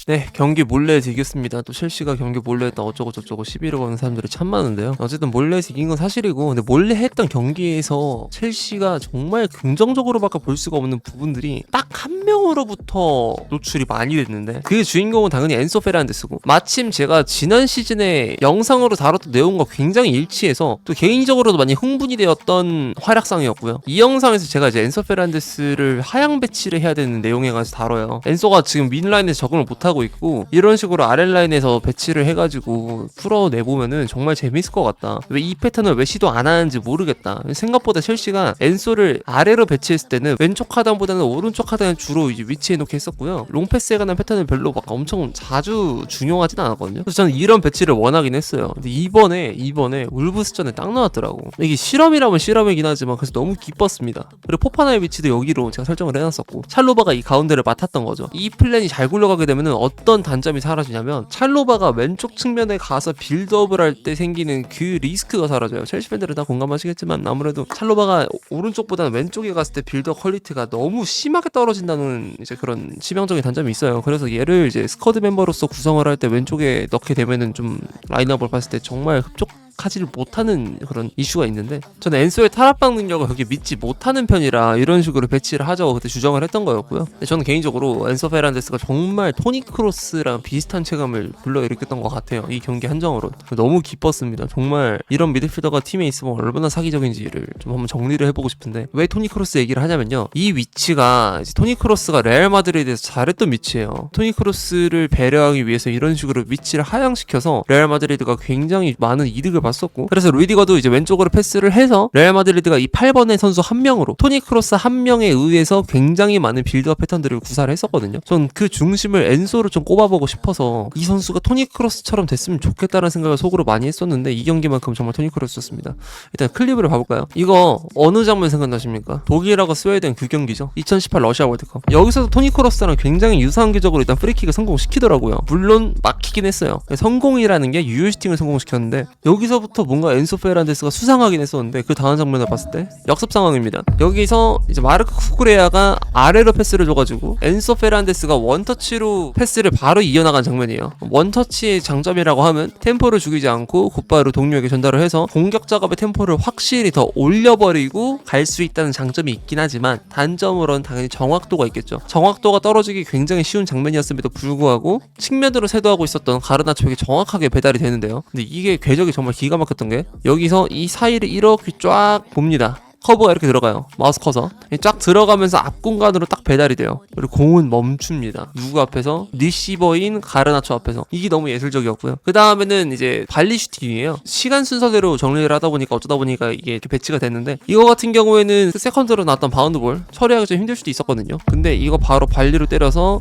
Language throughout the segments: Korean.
네, 경기 몰래에서 이겼습니다. 또 첼시가 경기 몰래 했다 어쩌고 저쩌고 시비를 거는 사람들이 참 많은데요. 어쨌든 몰래에서 이긴 건 사실이고, 근데 몰래 했던 경기에서 첼시가 정말 긍정적으로밖에 볼 수가 없는 부분들이 딱 한 명으로부터 노출이 많이 됐는데, 그 주인공은 당연히 엔소 페르난데스고, 마침 제가 지난 시즌에 영상으로 다뤘던 내용과 굉장히 일치해서 또 개인적으로도 많이 흥분이 되었던 활약상이었고요. 이 영상에서 제가 이제 엔소 페르난데스를 하향 배치를 해야 되는 내용에 관해서 다뤄요. 엔소가 지금 윈라인에서 적응을 못하고 있고, 이런 식으로 아랫라인에서 배치를 해가지고 풀어내보면은 정말 재밌을 것 같다. 왜 이 패턴을 왜 시도 안 하는지 모르겠다. 생각보다 첼시가 엔소를 아래로 배치했을 때는 왼쪽 하단보다는 오른쪽 하단을 주로 이제 위치해 놓게 했었고요. 롱패스에 관한 패턴을 별로 막 엄청 자주 중요하진 않았거든요. 그래서 저는 이런 배치를 원하긴 했어요. 근데 이번에 울브스전에 딱 나왔더라고. 이게 실험이라면 실험이긴 하지만 그래서 너무 기뻤습니다. 그리고 포파나의 위치도 여기로 제가 설정을 해놨었고, 찰로바가 이 가운데를 맡았던 거죠. 이 플랜이 잘 굴러가게 되면은 어떤 단점이 사라지냐면, 찰로바가 왼쪽 측면에 가서 빌드업을 할 때 생기는 그 리스크가 사라져요. 첼시 팬들은 다 공감하시겠지만 아무래도 찰로바가 오른쪽보다는 왼쪽에 갔을 때 빌드업 퀄리티가 너무 심하게 떨어진다는 이제 그런 치명적인 단점이 있어요. 그래서 얘를 이제 스쿼드 멤버로서 구성을 할 때 왼쪽에 넣게 되면은 좀 라인업을 봤을 때 정말 흡족하지를 못하는 그런 이슈가 있는데, 저는 엔소의 탈압박 능력을 그렇게 믿지 못하는 편이라 이런 식으로 배치를 하자고 그때 주장을 했던 거였고요. 근데 저는 개인적으로 엔소 페르난데스가 정말 토니 크로스랑 비슷한 체감을 불러일으켰던 것 같아요. 이 경기 한정으로 너무 기뻤습니다. 정말 이런 미드필더가 팀에 있으면 얼마나 사기적인지를 좀 한번 정리를 해보고 싶은데, 왜 토니 크로스 얘기를 하냐면요, 이 위치가 이제 토니 크로스가 레알 마드리드에서 잘했던 위치예요. 토니 크로스를 배려하기 위해서 이런 식으로 위치를 하향시켜서 레알 마드리드가 굉장히 많은 이득을 봤었고, 그래서 루디거도 이제 왼쪽으로 패스를 해서 레알 마드리드가 이 8번의 선수 한 명으로, 토니 크로스 한 명에 의해서 굉장히 많은 빌드업 패턴들을 구사를 했었거든요. 전 그 중심을 엔소로 좀 꼽아보고 싶어서 이 선수가 토니 크로스처럼 됐으면 좋겠다는 생각을 속으로 많이 했었는데, 이 경기만큼 정말 토니 크로스였습니다. 일단 클립을 봐볼까요? 이거 어느 장면 생각나십니까? 독일하고 스웨덴 그 경기죠. 2018 러시아 월드컵. 여기서도 토니 크로스랑 굉장히 유사한 기적으로 일단 프리킥을 성공시키더라고요. 물론 막히긴 했어요. 성공이라는 게 유효 슈팅을 성공시켰는데, 여기서부터 뭔가 엔소 페르난데스가 수상하긴 했었는데, 그 다음 장면을 봤을 때 역습 상황입니다. 여기서 이제 마르크 쿠쿠레아가 아래로 패스를 줘가지고 엔소 페르난데스가 원터치로 패스를 바로 이어나간 장면이에요. 원터치의 장점이라고 하면 템포를 죽이지 않고 곧바로 동료에게 전달을 해서 공격 작업의 템포를 확실히 더 올려버리고 갈 수 있다는 장점이 있긴 하지만, 단점으로는 당연히 정확도가 있겠죠. 정확도가 떨어지기 굉장히 쉬운 장면이었음에도 불구하고 측면으로 세도하고 있었던 가르나초에게 정확하게 배달이 되는데요. 근데 이게 궤적이 정말 기가 막혔던 게, 여기서 이 사이를 이렇게 쫙 봅니다. 커버가 이렇게 들어가요. 마우스 커서 쫙 들어가면서 앞 공간으로 딱 배달이 돼요. 그리고 공은 멈춥니다. 누구 앞에서? 리시버인 가르나초 앞에서. 이게 너무 예술적이었고요. 그 다음에는 이제 발리 슈팅이에요. 시간 순서대로 정리를 하다 보니까 어쩌다 보니까 이게 이렇게 배치가 됐는데, 이거 같은 경우에는 세컨드로 나왔던 바운드볼 처리하기 좀 힘들 수도 있었거든요. 근데 이거 바로 발리로 때려서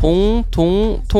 통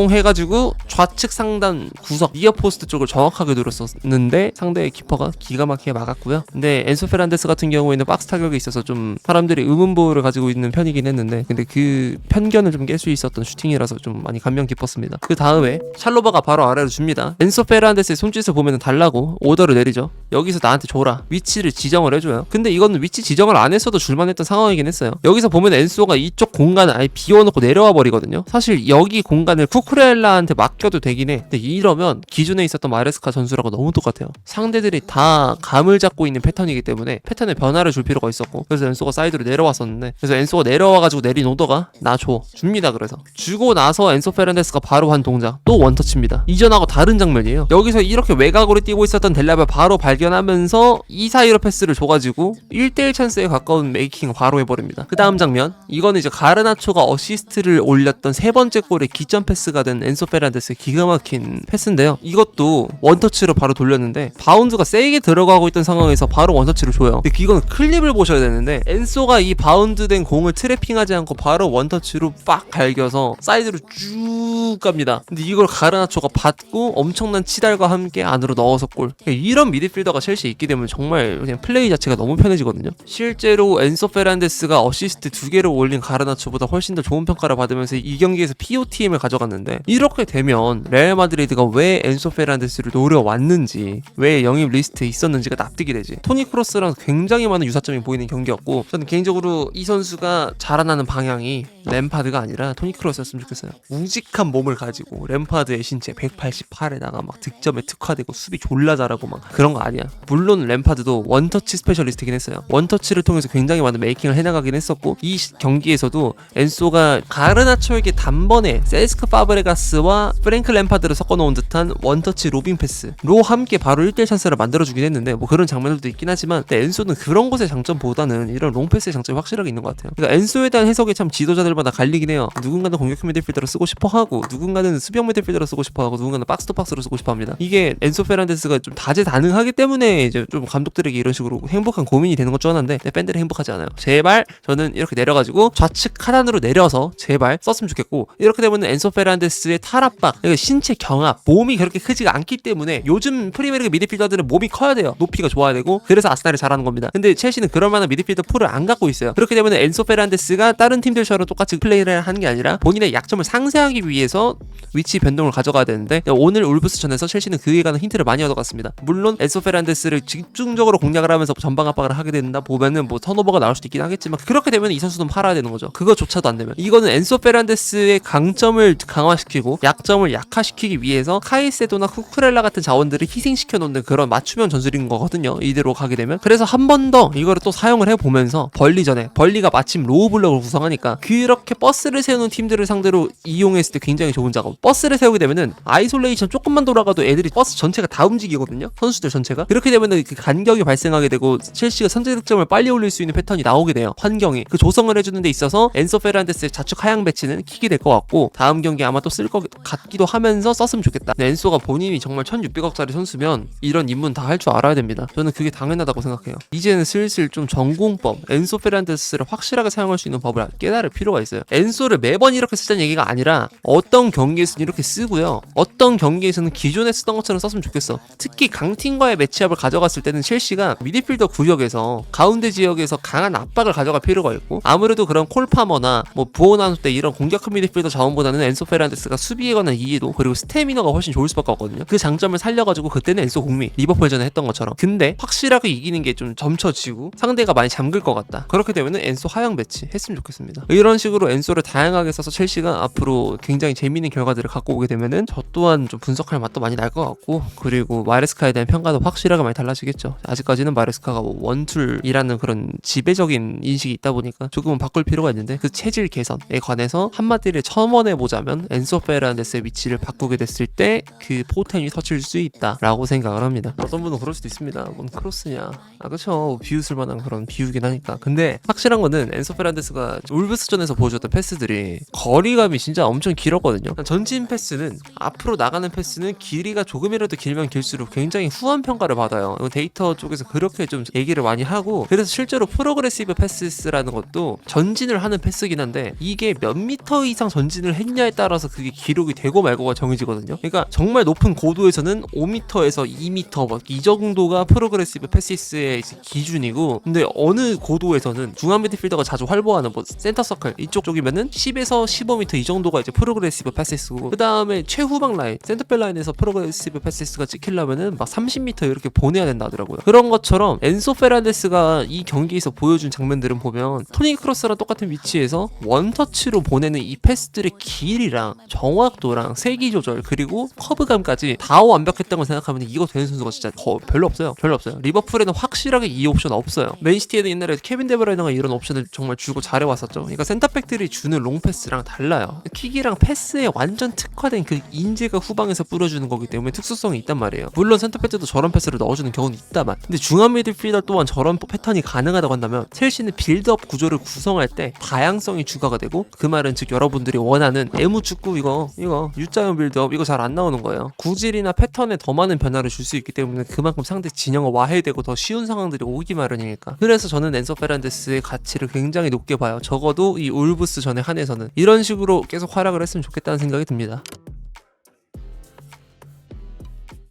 해가지고 좌측 상단 구석 니어포스트 쪽을 정확하게 누렸었는데, 상대의 키퍼가 기가 막히게 막았고요. 근데 엔소 페르난데스 같은 경우에는 박스 타격이 있어서 좀 사람들이 의문부호를 가지고 있는 편이긴 했는데, 근데 그 편견을 좀 깰 수 있었던 슈팅이라서 좀 많이 감명 깊었습니다. 그 다음에 찰로바가 바로 아래로 줍니다. 엔소 페르난데스의 손짓을 보면 달라고 오더를 내리죠. 여기서 나한테 줘라, 위치를 지정을 해줘요. 근데 이거는 위치 지정을 안 했어도 줄만 했던 상황이긴 했어요. 여기서 보면 엔소가 이쪽 공간을 아예 비워놓고 내려와 버리거든요. 사실 여기 공간을 쿠쿠렐라한테 맡겨도 되긴 해. 근데 이러면 기존에 있었던 마레스카 전술하고 너무 똑같아요. 상대들이 다 감을 잡고 있는 패턴이기 때문에 패턴에 변화를 줄 필요가 있었고, 그래서 엔소가 사이드로 내려왔었는데, 그래서 엔소가 내려와가지고 내린 오더가 나 줍니다. 그래서 주고 나서 엔소 페르난데스가 바로 한 동작, 또 원터치입니다. 이전하고 다른 장면이에요. 여기서 이렇게 외곽으로 뛰고 있었던 델라베 바로 발견하면서 이 사이로 패스를 줘가지고 1대1 찬스에 가까운 메이킹을 바로 해버립니다. 그 다음 장면, 이거는 이제 가르나초가 어시스트를 올렸던 세 번째 골의 기점 패스가 된 엔소 페르난데스의 기가 막힌 패스인데요. 이것도 원터치로 바로 돌렸는데, 바운드가 세게 들어가고 있던 상황에서 바로 원터치를 줘요. 근데 이거는 클립을 보셔야 되는데, 엔소가 이 바운드된 공을 트래핑하지 않고 바로 원터치로 빡 갈겨서 사이드로 쭉 갑니다. 근데 이걸 가르나초가 받고 엄청난 치달과 함께 안으로 넣어서 골. 이런 미드필더가 첼시에 있게 되면 정말 그냥 플레이 자체가 너무 편해지거든요. 실제로 엔소 페르난데스가 어시스트 2개를 올린 가르나초보다 훨씬 더 좋은 평가를 받으면서 이 경기 경기에서 POTM을 가져갔는데 이렇게 되면 레알 마드리드가 왜 엔소 페르난데스를 노려왔는지 왜 영입 리스트에 있었는지가 납득이 되지. 토니 크로스랑 굉장히 많은 유사점이 보이는 경기였고 저는 개인적으로 이 선수가 자라나는 방향이 램파드가 아니라 토니 크로스였으면 좋겠어요. 우직한 몸을 가지고 램파드의 신체 188에다가 막 득점에 특화되고 수비 졸라 잘하고 막 그런 거 아니야. 물론 램파드도 원터치 스페셜리스트긴 했어요. 원터치를 통해서 굉장히 많은 메이킹을 해나가긴 했었고 이 경기에서도 엔소가 가르나초에게 단번에 세스크 파브레가스와 프랭크 램파드를 섞어놓은 듯한 원터치 로빙 패스로 함께 바로 1대1 찬스를 만들어주긴 했는데 뭐 그런 장면들도 있긴 하지만 근데 엔소는 그런 것의 장점보다는 이런 롱패스의 장점이 확실하게 있는 것 같아요. 그러니까 엔소에 대한 해석이 참 지도자들마다 갈리긴 해요. 누군가는 공격형 미드필더로 쓰고 싶어하고 누군가는 수비형 미드필더로 쓰고 싶어하고 누군가는 박스투박스로 쓰고 싶어합니다. 이게 엔소 페르난데스가 좀 다재다능하기 때문에 이제 좀 감독들에게 이런 식으로 행복한 고민이 되는 것 중 하나인데 팬들이 행복하지 않아요. 제발 저는 이렇게 내려가지고 좌측 하단으로 내려서 제발 썼으면 좋겠고 이렇게 되면 엔소 페르난데스의 탈압박, 신체 경합, 몸이 그렇게 크지가 않기 때문에 요즘 프리미어리그 미드필더들은 몸이 커야 돼요. 높이가 좋아야 되고 그래서 아스날이 잘하는 겁니다. 근데 첼시는 그럴 만한 미드필더 풀을 안 갖고 있어요. 그렇게 되면 엔소 페르난데스가 다른 팀들처럼 똑같이 플레이를 하는 게 아니라 본인의 약점을 상쇄하기 위해서 위치 변동을 가져가야 되는데 오늘 울브스전에서 첼시는 그에 관한 힌트를 많이 얻어갔습니다. 물론 엔소 페르난데스를 집중적으로 공략을 하면서 전방 압박을 하게 된다 보면은 뭐 턴오버가 나올 수도 있긴 하겠지만 그렇게 되면 이 선수는 팔아야 되는 거죠. 그거조차도 안 되면 이거는 엔소 페르난데스의 강점을 강화시키고 약점을 약화시키기 위해서 카이세도나 쿠쿠렐라 같은 자원들을 희생시켜 놓는 그런 맞춤형 전술인 거거든요. 이대로 가게 되면 그래서 한 번 더 이거를 또 사용을 해보면서 벌리 전에 벌리가 마침 로우 블럭을 구성하니까 그렇게 버스를 세우는 팀들을 상대로 이용했을 때 굉장히 좋은 작업. 버스를 세우게 되면은 아이솔레이션 조금만 돌아가도 애들이 버스 전체가 다 움직이거든요. 선수들 전체가. 그렇게 되면은 그 간격이 발생하게 되고 첼시가 선제 득점을 빨리 올릴 수 있는 패턴이 나오게 돼요. 환경이. 그 조성을 해주는 데 있어서 엔소 페르난데스의 좌측 하향 배치는 킥이 될 것 같고 다음 경기 아마 또 쓸 것 같기도 하면서 썼으면 좋겠다. 근데 엔소가 본인이 정말 1600억짜리 선수면 이런 입문 다 할 줄 알아야 됩니다. 저는 그게 당연하다고 생각해요. 이제는 슬슬 좀 전공법, 엔소 페르난데스를 확실하게 사용할 수 있는 법을 깨달을 필요가 있어요. 엔소를 매번 이렇게 쓰자는 얘기가 아니라 어떤 경기에서는 이렇게 쓰고요. 어떤 경기에서는 기존에 쓰던 것처럼 썼으면 좋겠어. 특히 강팀과의 매치업을 가져갔을 때는 첼시가 미드필더 구역에서 가운데 지역에서 강한 압박을 가져갈 필요가 있고 아무래도 그런 콜파머나 뭐 부호나누 때 이런 공격형 미드필더 자원보다는 엔소 페르난데스가 수비에 관한 이해도 그리고 스태미너가 훨씬 좋을 수밖에 없거든요. 그 장점을 살려가지고 그때는 엔소 공미 리버풀전에 했던 것처럼 근데 확실하게 이기는 게 좀 점쳐지고 상대가 많이 잠글 것 같다. 그렇게 되면은 엔소 하향 배치 했으면 좋겠습니다. 이런 식으로 엔소를 다양하게 써서 첼시가 앞으로 굉장히 재미있는 결과들을 갖고 오게 되면은 저 또한 좀 분석할 맛도 많이 날 것 같고 그리고 마레스카에 대한 평가도 확실하게 많이 달라지겠죠. 아직까지는 마레스카가 뭐 원툴이라는 그런 지배적인 인식이 있다 보니까 조금은 바꿀 필요가 있는데 그 체질 개선에 관해서 한마디를 첨언해 보자면 엔소 페르난데스의 위치를 바꾸게 됐을 때 그 포텐이 터질 수 있다라고 생각을 합니다. 어떤 분은 그럴 수도 있습니다. 뭔 크로스냐. 그쵸. 비웃을 만한 그런 비유긴 하니까. 근데 확실한 거는 엔소 페르난데스가 울브스전에서 보여줬던 패스들이 거리감이 진짜 엄청 길었거든요. 전진 패스는 앞으로 나가는 패스는 길이가 조금이라도 길면 길수록 굉장히 후한 평가를 받아요. 데이터 쪽에서 그렇게 좀 얘기를 많이 하고 그래서 실제로 프로그레시브 패스라는 것도 전진을 하는 패스긴 한데 이게 몇 미터 이상 전진을 했냐에 따라서 그게 기록이 되고 말고가 정해지거든요. 그러니까 정말 높은 고도에서는 5m에서 2m 막 이 정도가 프로그레시브 패스의 기준이고 근데 어느 고도에서는 중앙 미드필더가 자주 활보하는 뭐 센터 서클 이쪽 쪽이면은 10에서 15m 이 정도가 이제 프로그레시브 패스고 그 다음에 최후방 라인 센터백 라인에서 프로그레시브 패스가 찍히려면은 막 30m 이렇게 보내야 된다 하더라고요. 그런 것처럼 엔소 페르난데스가 이 경기에서 보여준 장면들은 보면 토니 크로스랑 똑같은 위치에서 원터치로 보내는 이 패스들의 길이랑 정확도랑 세기 조절 그리고 커브감까지 다 완벽했다고 생각하면 이거 되는 선수가 진짜 별로 없어요. 리버풀에는 확실하게 이 옵션 없어요. 맨시티에는 옛날에 케빈 데브라이너가 이런 옵션을 정말 주고 잘해왔었죠. 그러니까 센터백들이 주는 롱패스랑 달라요. 킥이랑 패스에 완전 특화된 그 인재가 후방에서 뿌려주는 거기 때문에 특수성이 있단 말이에요. 물론 센터백들도 저런 패스를 넣어주는 경우는 있다만 근데 중앙 미드필더 또한 저런 패턴이 가능하다고 한다면 첼시는 빌드업 구조를 구성할 때 다양성이 추가가 되고 그 말은 즉 여러분들이 원하는 애무축구 이거 U자형 빌드업 이거 잘 안 나오는 거예요. 구질이나 패턴에 더 많은 변화를 줄 수 있기 때문에 그만큼 상대 진영을 와해되고 더 쉬운 상황들이 오기 마련이니까 그래서 저는 엔소 페르난데스의 가치를 굉장히 높게 봐요. 적어도 이 울브스 전에 한해서는 이런 식으로 계속 활약을 했으면 좋겠다는 생각이 듭니다.